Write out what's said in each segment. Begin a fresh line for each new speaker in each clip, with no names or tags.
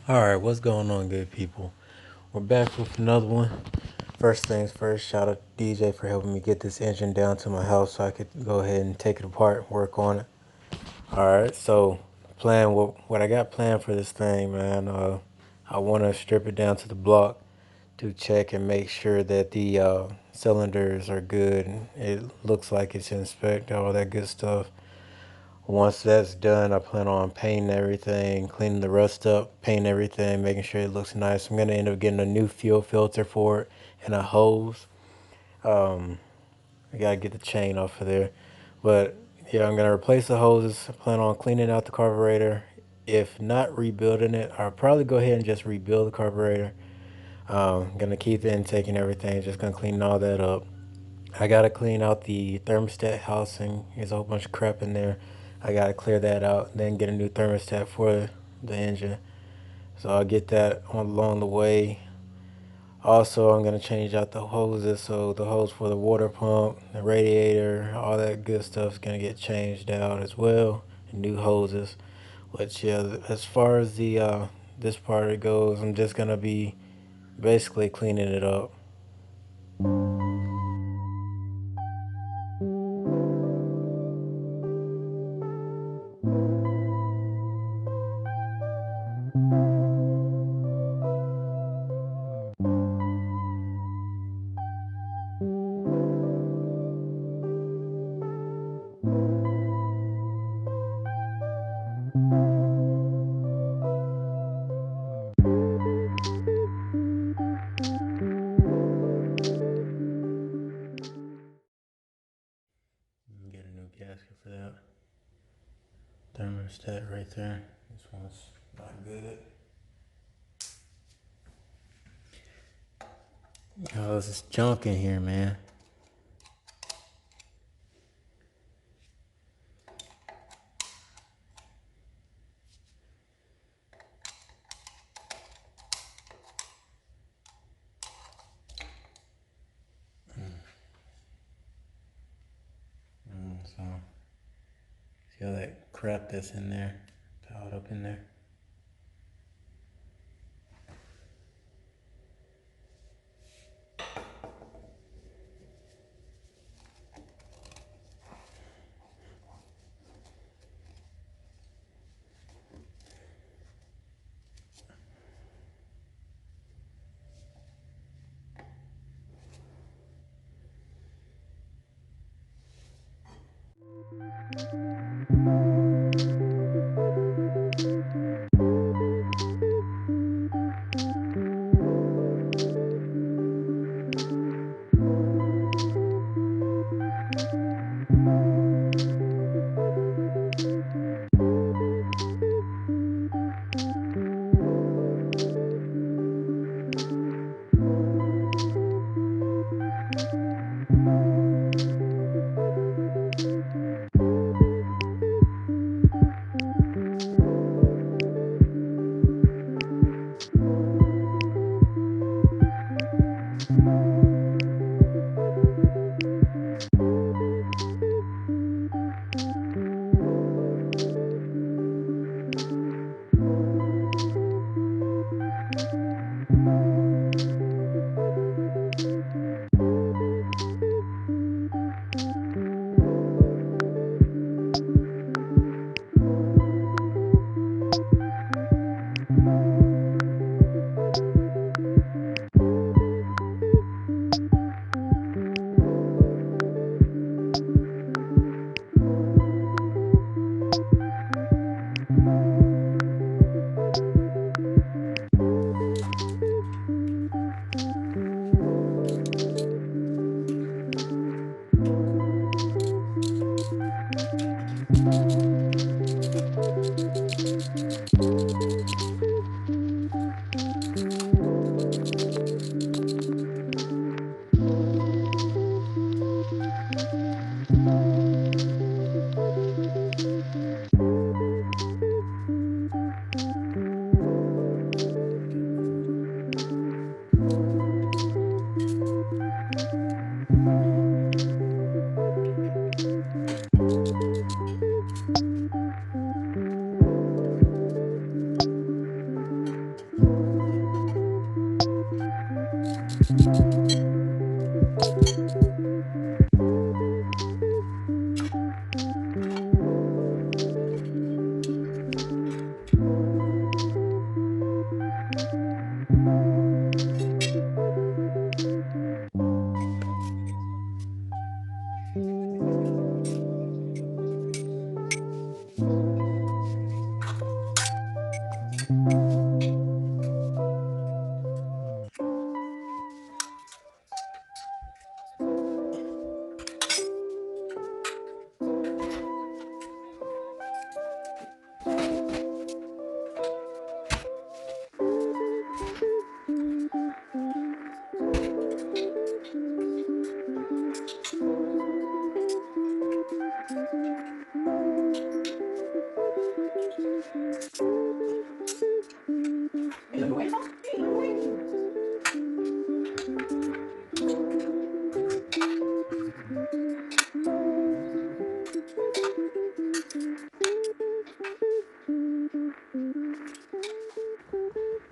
Alright, what's going on, good people? We're back with another one. First things first, shout out to DJ for helping me get this engine down to my house so I could go ahead and take it apart and work on it. Alright, so plan what I got planned for this thing, man. I want to strip it down to the block to check and make sure that the cylinders are good and it looks like it's inspected, all that good stuff. Once that's done, I plan on painting everything, cleaning the rust up, painting everything, making sure it looks nice. I'm gonna end up getting a new fuel filter for it and a hose. Um, I gotta get the chain off of there, but yeah, I'm gonna replace the hoses. I plan on cleaning out the carburetor. If not rebuilding it, I'll probably go ahead and just rebuild the carburetor. Gonna keep the intake and everything. Just gonna clean all that up. I gotta clean out the thermostat housing. There's a whole bunch of crap in there. I gotta clear that out, then get a new thermostat for the engine. So I'll get that along the way. Also, I'm gonna change out the hoses. So the hose for the water pump, the radiator, all that good stuff is gonna get changed out as well. And new hoses. Which yeah, as far as the this part of it goes, I'm just gonna be basically cleaning it up. Get a new gasket for that. Thermostat right there. This one's not good. Oh, there's this junk in here, man. So, see all that crap that's in there, piled up in there.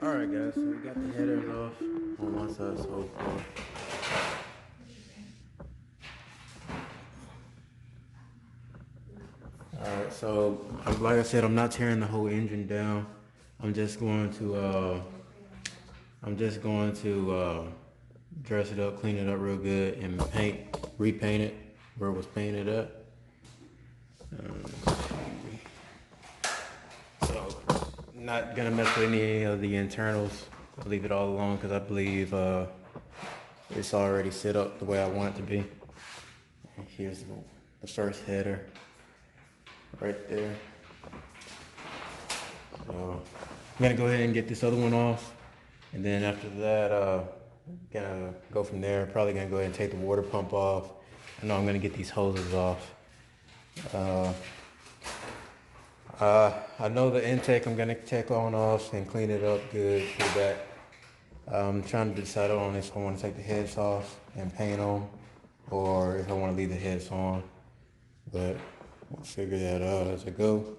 Alright guys, so we got the headers off on one side so far. Alright, so like I said, I'm not tearing the whole engine down. I'm just going to dress it up, clean it up real good, and repaint it where it was painted at. So, not gonna mess with any of the internals. I'll leave it all alone because I believe it's already set up the way I want it to be. And here's the first header right there. So I'm gonna go ahead and get this other one off, and then after that, gonna go from there. Probably gonna go ahead and take the water pump off. I know I'm gonna get these hoses off. I know the intake I'm gonna take on off and clean it up good for that. I'm trying to decide on if I want to take the heads off and paint on, or if I want to leave the heads on. But we'll figure that out as I go.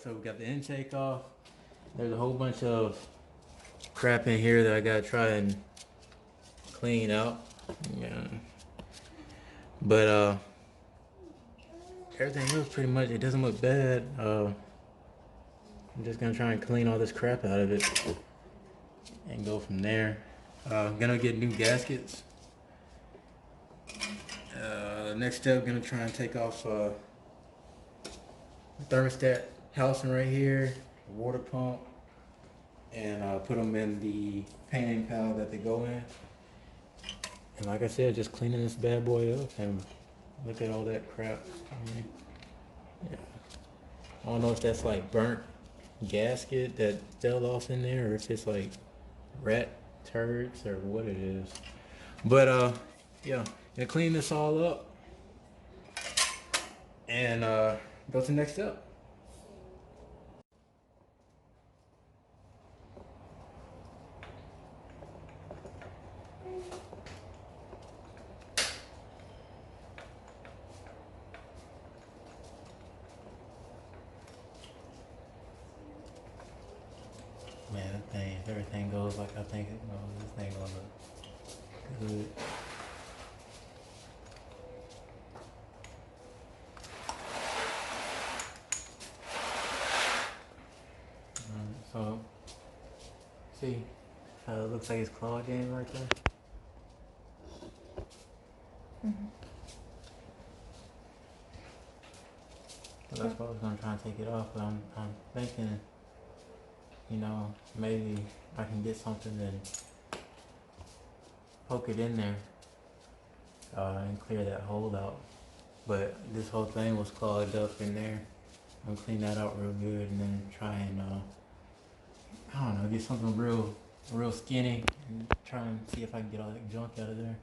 So we got the intake off. There's a whole bunch of crap in here that I gotta try and clean out. Yeah. But everything else pretty much, it doesn't look bad. I'm just gonna try and clean all this crap out of it and go from there. I'm gonna get new gaskets. Next step, gonna try and take off thermostat housing right here, water pump, and put them in the painting pile that they go in. And like I said, just cleaning this bad boy up, and look at all that crap. Yeah. I don't know if that's like burnt gasket that fell off in there, or if it's like rat turds or what it is. But yeah, gonna clean this all up and go to the next step. Man, that thing, if everything goes like I think it goes, this thing gonna look good. So, see how it looks like it's clogged in right there? So that's why I was gonna try and take it off, but I'm thinking, you know, maybe I can get something and poke it in there and clear that hole out. But this whole thing was clogged up in there. I'm gonna clean that out real good and then try and I don't know, get something real skinny and try and see if I can get all that junk out of there.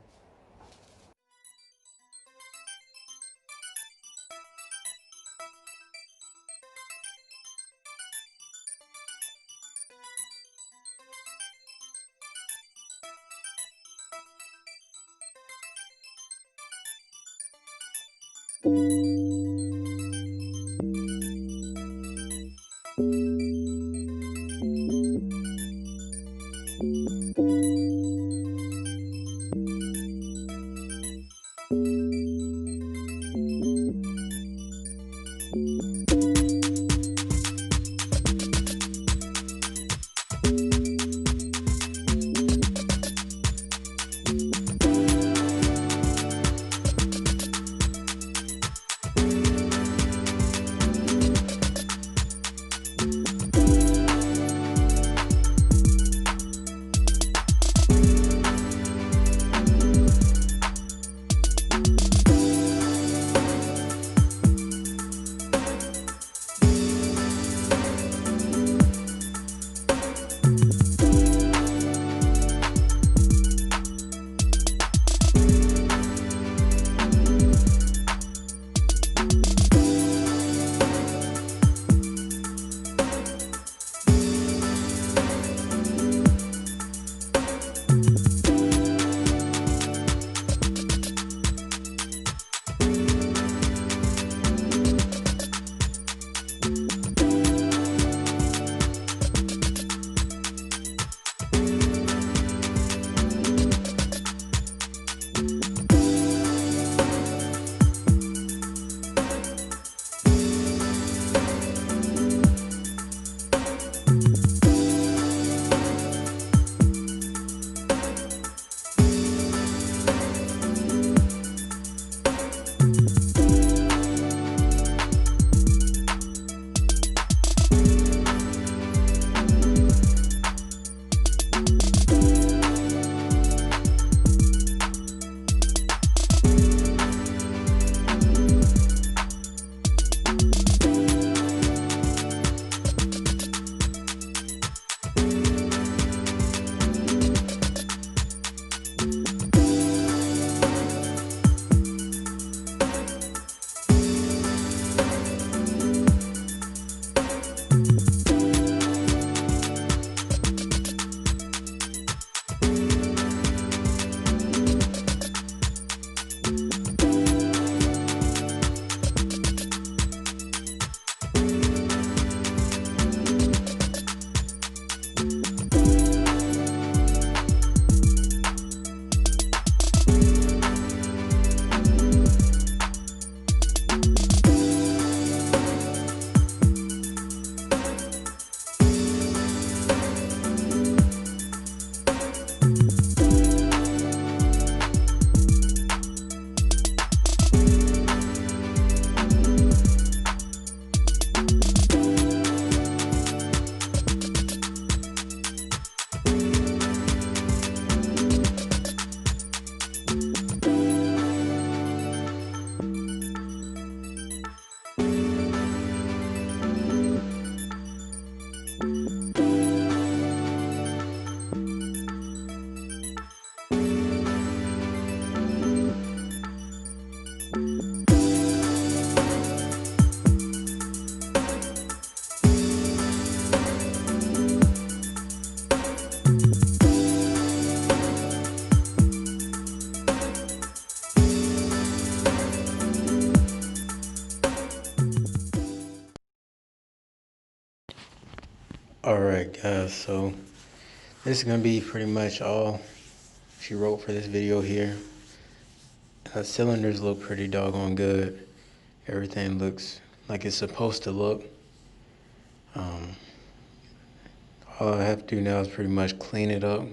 Alright guys, so this is gonna be pretty much all she wrote for this video here. Cylinders look pretty doggone good. Everything looks like it's supposed to look. All I have to do now is pretty much clean it up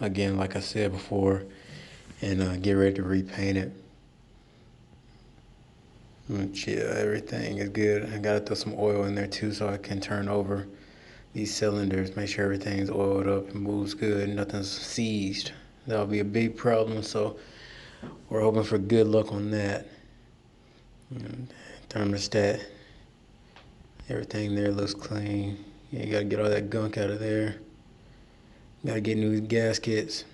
again, like I said before, and get ready to repaint it. Yeah, everything is good. I gotta throw some oil in there too so I can turn over these cylinders, make sure everything's oiled up and moves good, nothing's seized. That'll be a big problem, so we're hoping for good luck on that. Thermostat, everything there looks clean. Yeah, you gotta get all that gunk out of there. Gotta get new gaskets.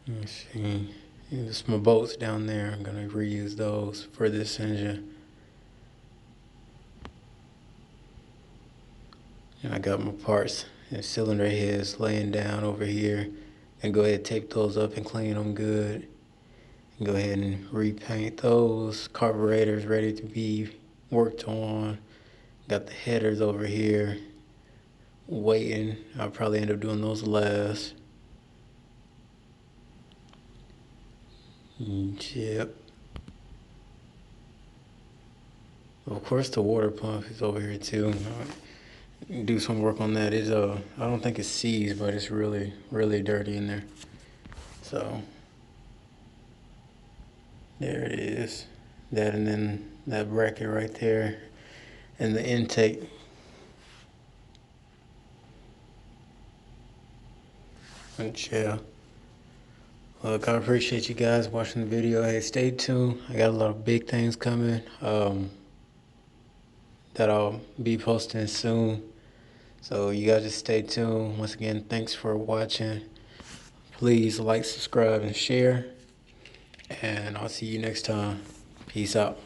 Let's see. There's some bolts down there. I'm gonna reuse those for this engine. And I got my parts and cylinder heads laying down over here. And go ahead and tape those up and clean them good. And go ahead and repaint those. Carburetors ready to be worked on. Got the headers over here waiting. I'll probably end up doing those last. Yep. Of course the water pump is over here too. Do some work on that. It's I don't think it's seized, but it's really dirty in there. So there it is. That, and then that bracket right there, and the intake. And yeah. Look, I appreciate you guys watching the video. Hey, stay tuned. I got a lot of big things coming that I'll be posting soon. So you guys just stay tuned. Once again, thanks for watching. Please like, subscribe, and share. And I'll see you next time. Peace out.